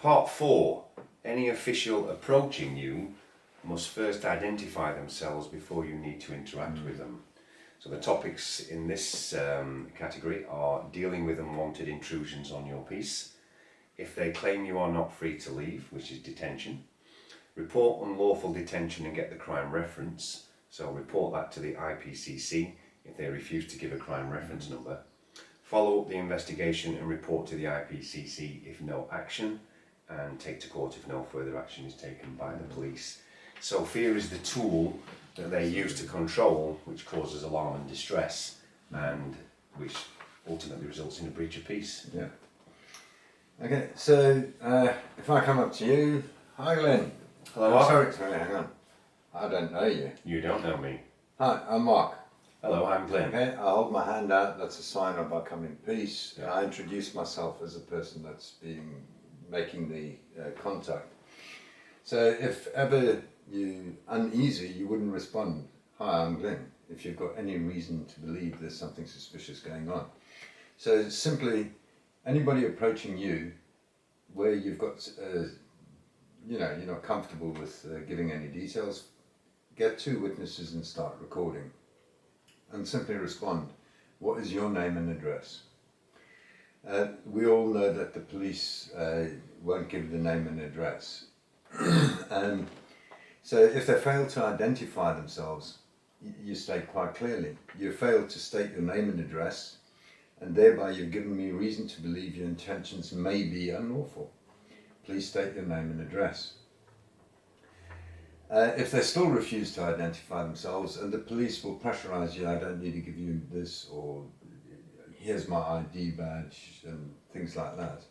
Part 4. Any official approaching you must first identify themselves before you need to interact with them. So the topics in this category are dealing with unwanted intrusions on your peace, if they claim you are not free to leave, which is detention, report unlawful detention and get the crime reference, so report that to the IPCC if they refuse to give a crime reference number, follow up the investigation and report to the IPCC if no action, and take to court if no further action is taken by the police. So fear is the tool that they use to control, which causes alarm and distress, and which ultimately results in a breach of peace. Yeah. Okay, so if I come up to you, hi Glenn. Hello, Oh, Mark. sorry, hang on. I don't know you. You don't know me. Hi, I'm Mark. Hello, I'm Glenn. Okay, I hold my hand out, that's a sign of I come in peace. Yeah. And I introduce myself as a person that's making the contact. So if ever you're uneasy, you wouldn't respond, hi, I'm Glenn, if you've got any reason to believe there's something suspicious going on. So simply, anybody approaching you where you've got, you're not comfortable with giving any details, get 2 witnesses and start recording. And simply respond, what is your name and address? We all know that the police won't give the name and address. So if they fail to identify themselves, you state quite clearly, you failed to state your name and address, and thereby you've given me reason to believe your intentions may be unlawful. Please state your name and address. If they still refuse to identify themselves, and the police will pressurize you, I don't need to give you this, or here's my ID badge, and things like that.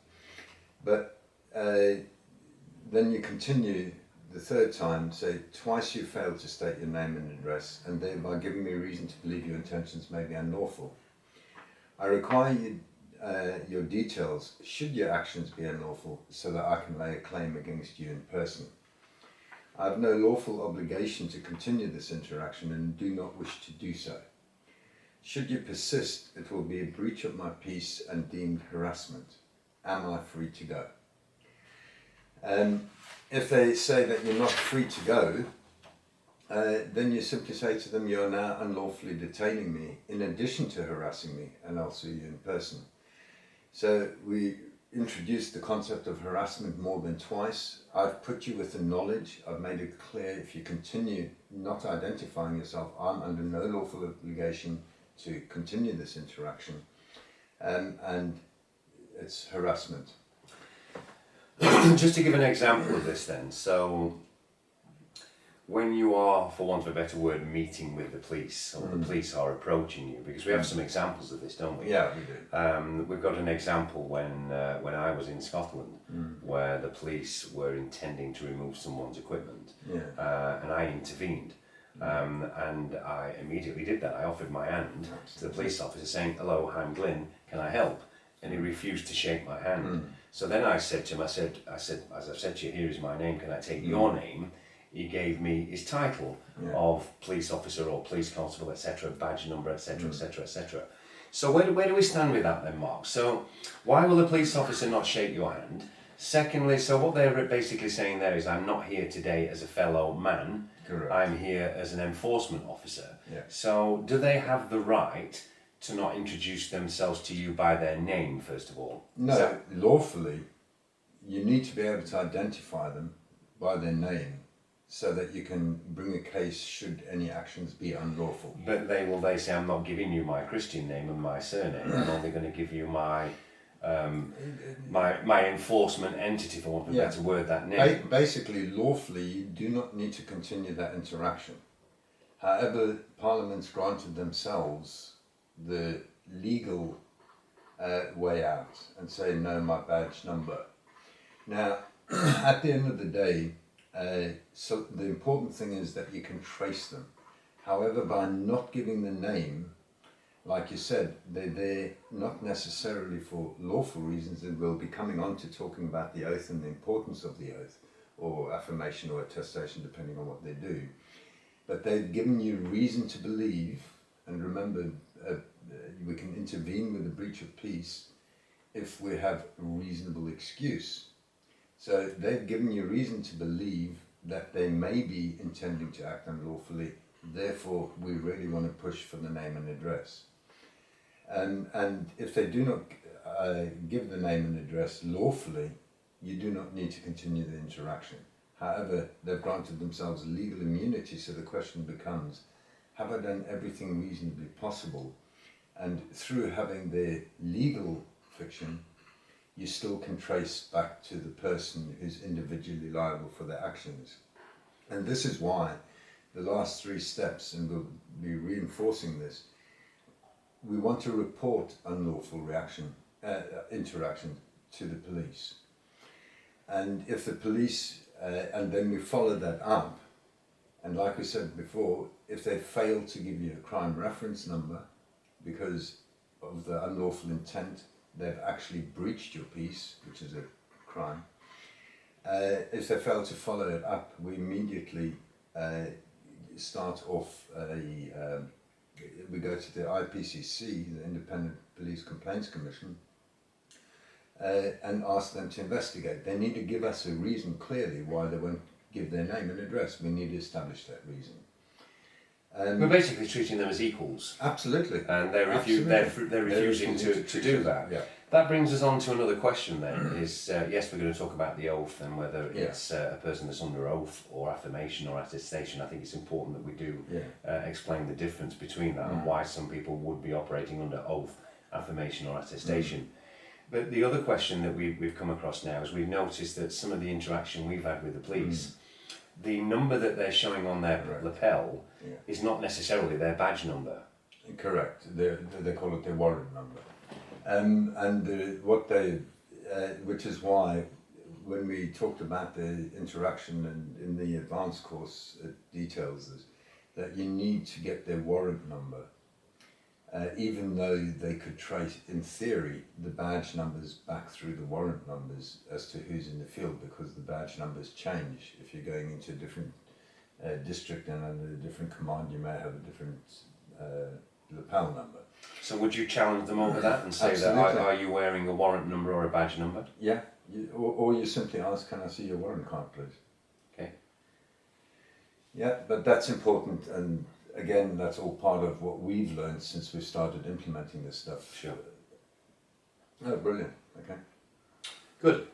But then you continue the 3rd time, say twice you failed to state your name and address, and thereby giving me reason to believe your intentions may be unlawful. I require you, your details should your actions be unlawful, so that I can lay a claim against you in person. I have no lawful obligation to continue this interaction and do not wish to do so. Should you persist, it will be a breach of my peace and deemed harassment. Am I free to go? If they say that you're not free to go, then you simply say to them, you're now unlawfully detaining me in addition to harassing me, and I'll see you in person. So we introduced the concept of harassment more than twice. I've put you with the knowledge, I've made it clear if you continue not identifying yourself, I'm under no lawful obligation to continue this interaction, and it's harassment. Just to give an example of this then, so when you are, for want of a better word, meeting with the police, or the police are approaching you, because we have some examples of this, don't we? Yeah, we do. We've got an example when I was in Scotland, where the police were intending to remove someone's equipment, and I intervened. And I immediately did that. I offered my hand to the police officer saying, hello, I'm Glyn, can I help? And he refused to shake my hand. So then I said to him, I said, as I've said to you, here is my name, can I take your name? He gave me his title of police officer or police constable, etc., badge number, etc., etc., etc. So where do we stand with that then, Mark? So why will the police officer not shake your hand? Secondly, so what they're basically saying there is, I'm not here today as a fellow man. Correct. I'm here as an enforcement officer. Yeah. So do they have the right to not introduce themselves to you by their name, first of all? No, lawfully, you need to be able to identify them by their name so that you can bring a case should any actions be unlawful. But they say, I'm not giving you my Christian name and my surname, I'm only going to give you my enforcement entity, for want of a better word, that name. Basically, lawfully, you do not need to continue that interaction. However, Parliament's granted themselves the legal way out and say, no, my badge number. Now, at the end of the day, so the important thing is that you can trace them. However, by not giving the name, like you said, they're there not necessarily for lawful reasons, and we'll be coming on to talking about the oath and the importance of the oath, or affirmation or attestation, depending on what they do. But they've given you reason to believe, and remember, we can intervene with a breach of peace if we have a reasonable excuse. So they've given you reason to believe that they may be intending to act unlawfully. Therefore, we really want to push for the name and address. And if they do not give the name and address lawfully, you do not need to continue the interaction. However, they've granted themselves legal immunity, so the question becomes, have I done everything reasonably possible? And through having their legal fiction, you still can trace back to the person who's individually liable for their actions. And this is why the last 3 steps, and we'll be reinforcing this, we want to report unlawful interaction to the police. And if the police, and then we follow that up, and like we said before, if they fail to give you a crime reference number because of the unlawful intent, they've actually breached your peace, which is a crime. If they fail to follow it up, we immediately start off we go to the IPCC, the Independent Police Complaints Commission, and ask them to investigate. They need to give us a reason clearly why they won't give their name and address. We need to establish that reason. We're basically treating them as equals. Absolutely. And they're refusing to do that. Yeah. That brings us on to another question then, is yes, we're going to talk about the oath and whether it's a person that's under oath or affirmation or attestation. I think it's important that we do explain the difference between that and why some people would be operating under oath, affirmation or attestation. But the other question that we've come across now is we've noticed that some of the interaction we've had with the police, the number that they're showing on their lapel is not necessarily their badge number. Correct. They call it their warrant number. Which is why when we talked about the interaction and in the advanced course, it details this, that you need to get their warrant number, even though they could trace, in theory, the badge numbers back through the warrant numbers as to who's in the field, because the badge numbers change. If you're going into a different district and under a different command, you may have a different lapel number. So would you challenge them over that and say that, are you wearing a warrant number or a badge number? Yeah, or you simply ask, can I see your warrant card, please? Okay. Yeah, but that's important, and again, that's all part of what we've learned since we started implementing this stuff. Sure. Oh, brilliant. Okay. Good.